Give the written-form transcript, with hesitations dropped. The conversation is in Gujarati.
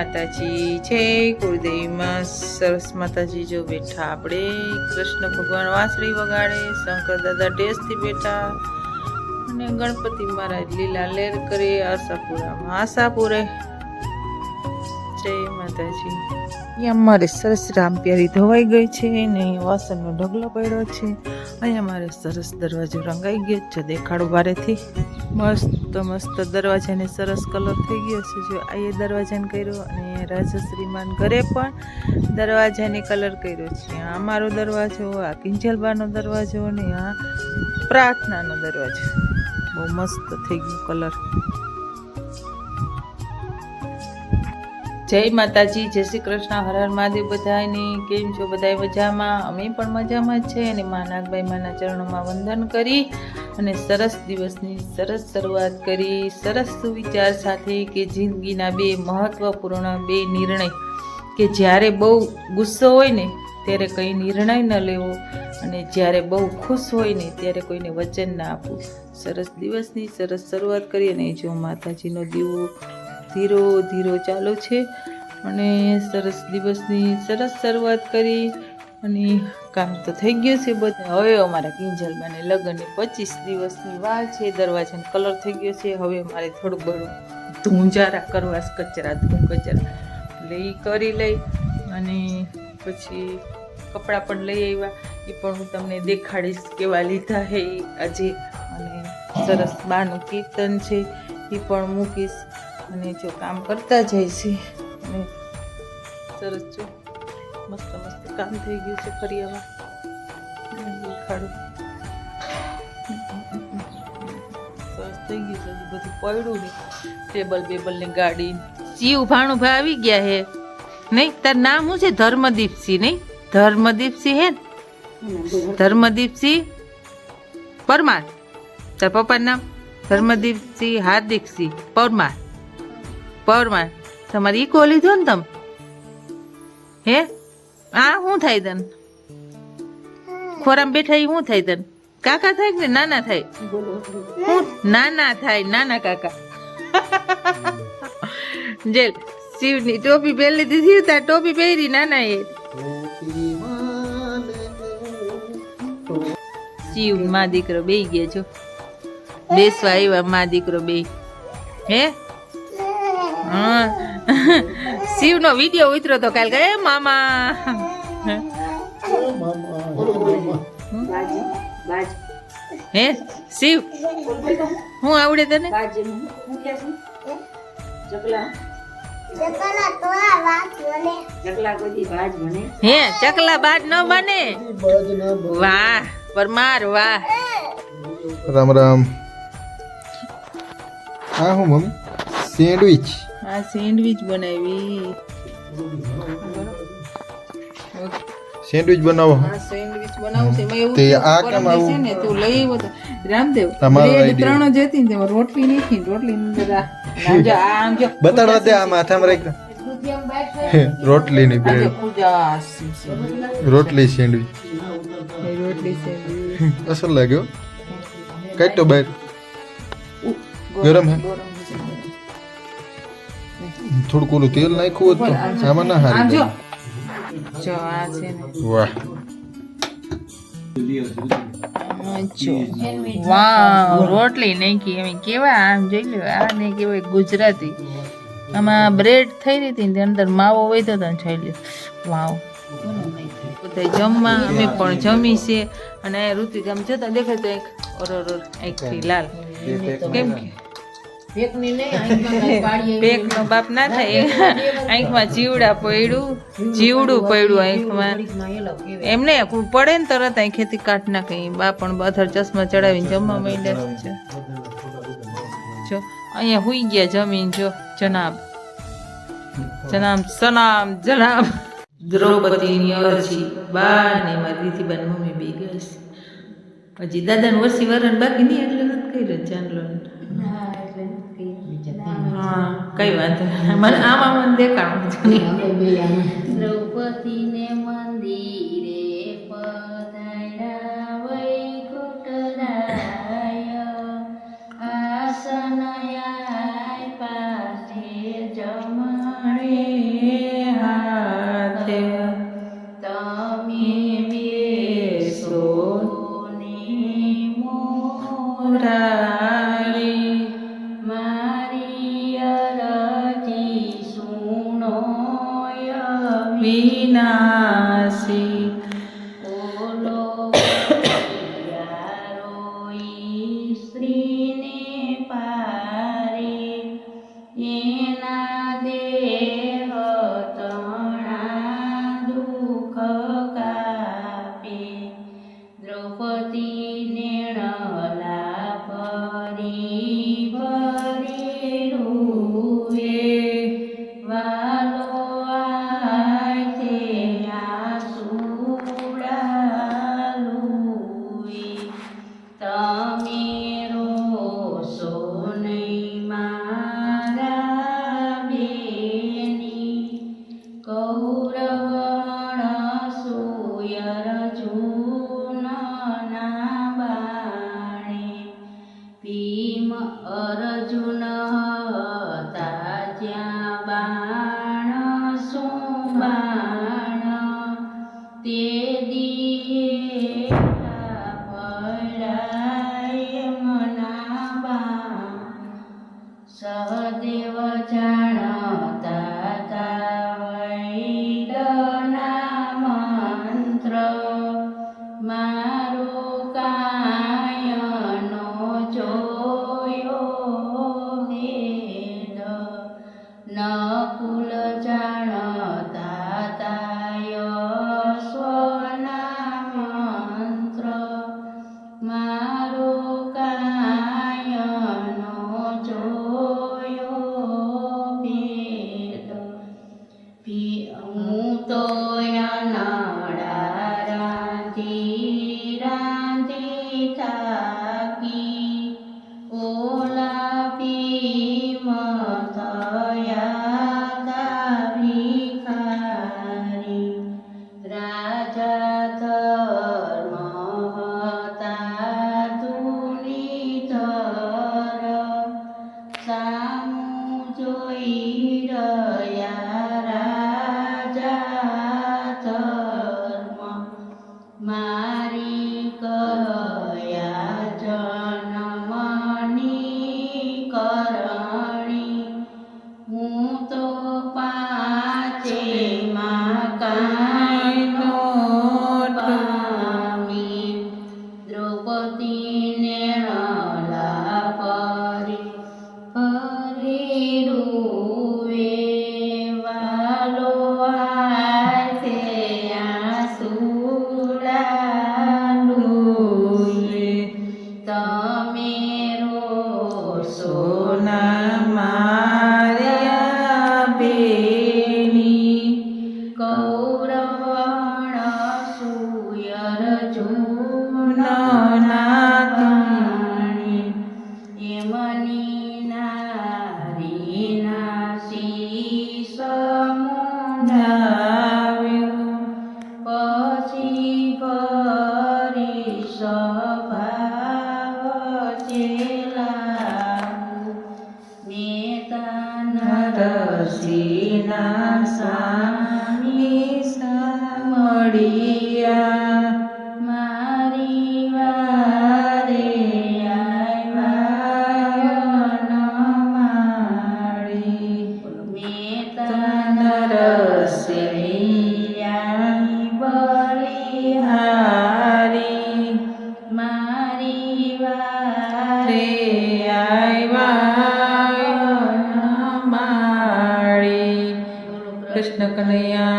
માતાજી, જય કુળદેવી માં. સરસ માતાજી જો બેઠા આપણે, કૃષ્ણ ભગવાન વાંસળી વગાડે, શંકર દાદા ટેસ્ટથી બેઠા અને ગણપતિ મહારાજ લીલા લેર કરે આશાપુરામાં આશા પૂરે. જય માતાજી. અહીંયા મારે સરસ રામપ્યારી ધોવાઈ ગઈ છે ને વાસણનો ઢગલો પડ્યો છે. અહીંયા મારે સરસ દરવાજો રંગાઈ ગયો છે, દેખાડું બારેથી. મસ્ત મસ્ત દરવાજાને સરસ કલર થઈ ગયો છે. જો આ દરવાજાને કર્યો અને રાજશ્રીમાન ઘરે પણ દરવાજાને કલર કર્યો છે. આ મારો દરવાજો, આ કિંજલબાનો દરવાજો અને આ પ્રાર્થનાનો દરવાજો. બહુ મસ્ત થઈ ગયો કલર. જય માતાજી, જય શ્રી કૃષ્ણ, હર હર મહાદેવ. બધાને કેમ છો? બધા મજામાં? અમે પણ મજામાં જ છે. અને મા નાગબાઈ માના ચરણોમાં વંદન કરી અને સરસ દિવસની સરસ શરૂઆત કરી, સરસ સુવિચાર સાથે કે જિંદગીના બે મહત્વપૂર્ણ બે નિર્ણય, કે જ્યારે બહુ ગુસ્સો હોય ને ત્યારે કંઈ નિર્ણય ન લેવો અને જ્યારે બહુ ખુશ હોય ને ત્યારે કોઈને વચન ના આપવું. સરસ દિવસની સરસ શરૂઆત કરી અને જો માતાજીનો દીવો ધીરો ધીરો ચાલુ છે અને સરસ દિવસની સરસ શરૂઆત કરી અને કામ તો થઈ ગયું છે બધું. હવે અમારા કિંજલબાને લગ્નની 25 દિવસની વાર છે. દરવાજાનો કલર થઈ ગયો છે. હવે મારે થોડું ઘણું ધૂંજારા કરવા, કચરા એટલે એ કરી લઈ અને પછી કપડાં પણ લઈ આવ્યા. એ પણ હું તમને દેખાડીશ કેવા લીધા હે આજે. અને સરસ બાનું કીર્તન છે એ પણ મૂકીશ અને જો કામ કરતા જાય છે અને સરસ જો મસ્ત મસ્ત કામ થઈ ગયું છે. ફરી આવા દેખાડું. સરસ થઈ ગયું છે. બધું પડ્યું ને ટેબલ બેબલ ને ગાડી. શિવ ભાણું ભાઈ આવી ગયા હે નહીં? તાર નામ શું છે? ધર્મદીપસિંહ નહીં? ધર્મદીપસિંહ હે? ધર્મદીપસિંહ પરમાર. તાર પપ્પાનું નામ ધર્મદીપસિંહ હાર્દિકસિંહ પરમાર. પરમાર તમારે ઈકો લીધો ને તમે? હે આ શું થાય તને? ખોરામાં બેઠા શું થાય તને? કાકા થાય કે નાના થાય? નાના થાય, નાના કાકા. જેલ શિવની ટોપી પહેરી લીધી. તાર ટોપી પહેરી નાના એ શિવ માં દીકરો બે ગયા જો બેસવા આવ્યા. માં દીકરો બે હે શિવ નો વિડીયો ઉતરો તો કાલ કે મામા હે શિવ હું આવડે તને? હે ચકલા બાજ ન બને? વાહ પરમાર વાહ. રામ રામ. હા હું મમ્મી સેન્ડવિચ. આ સેન્ડવિચ બનાવી. સેન્ડવિચ બનાવો. આ સેન્ડવિચ બનાવું છે. મેં એવું તે આ કેમ છે આવું ને તું લઈ આવ્યો તો રામદેવ તમારો બ્રેડ idea. 3 જ હતી ને તેમાં રોટલી નાખી. રોટલી ની અંદર આમ જો આમ જો બતાડવા દે. આ માથામાં રાખ. રોટલી ની બ્રેડ. રોટલી સેન્ડવિચ રોટલી સેન્ડવિચ અસલ લાગ્યો. કાઢ તો બહાર. ગરમ હે? થોડું ઓલું તેલ નાખ્યું હોત તો આમાં ના આમ હારી જો થાય. જો આ છે ને વાહ વાહ રોટલી નાખી. એમ કેવા આમ જોઈ લો. આ ને કેવાય ગુજરાતી. આમાં બ્રેડ થઈ રહી હતી ને અંદર માવો વૈતો હતો ને જોઈ લો. વાવ બધા જમવા. અમે પણ જમી છે અને ઋતિક આમ જતા દેખાય તો એક ઓર આંખથી લાલ. કેમ કે પેક નો બાપ ના થાય. આંખમાં જીવડું પડ્યું આંખમાં. એમને પડે ને તરત આંખેથી કાઢ નાખે. બા પણ બધા ચશ્મા ચડાવીને જમવા માંડ્યા છે. જો અહીંયા હુઈ ગયા જમીન. જો જનાબ જનાબ સનામ જનાબ. દ્રૌપદીની અરજી. બા ને મારી દીદી બા મમ્મી બે ગયા છે. હજી દાદાને વર્ષી વરણ બાકી નહીં એટલે નથી કર્યો ચાંદલો. હા કઈ વાંધો નહીં. મને આમાં મને દેખાડું. દ્રૌપદીને મંદિરે પધાર્યા વૈકુંઠરાય, આસન આપ્યા છે જમણે વિનાશી ઓલો રોઈ સ્ત્રીને પારે એના દેહ તણા દુઃખ કાપે દ્રૌપદી નેણલા ભરી ભરી રૂવે વાલો આયતે આસુડા લુવે તમે રોશો નહીં મારા બેની કૌરવણ સુયર જૂનના બાણે ભીમ અર્જુન હતા જ્યાં બાણ સુબાણ તે દિયે ભરાય મના બાણ સહદેવ જાણતા તા વૈદના મંત્ર મારો કાયનો જોયો વેદ નકુલ જાણતા તાય સ્વના મંત્ર મારો કાયનો જોયો વેદ હું તો નડા રાંધી રાંધી થાકી ઓલા ભીમ થયા તા ભિખારી રાજા ધર્મ હતા ધુલીધર સામું જોઈ રહ્યા રાજા ધર્મ મારી કયા જન્મની કરણી હું તો પાંચેમાં કાંઈનો પામી દ્રૌપદી નેણલા પરી ફરી રૂવે વાલો આયતે આસુડા લુવે તમે રોશો સોના માર્યા બેની કૌરવણ સુયર જૂનના જૂનનાણી એમની નારીના શીશ મુંડાવ્યું પછી ફરી સ્વભાવ ચેલાવું નેતા નરસિંહના સ્વામી મળ્યા મારી વારે આવ્યા માળી નેતા નરસિંહ બલિહારી મારી વારે આવ્યા માળી કૃષ્ણ કનૈયા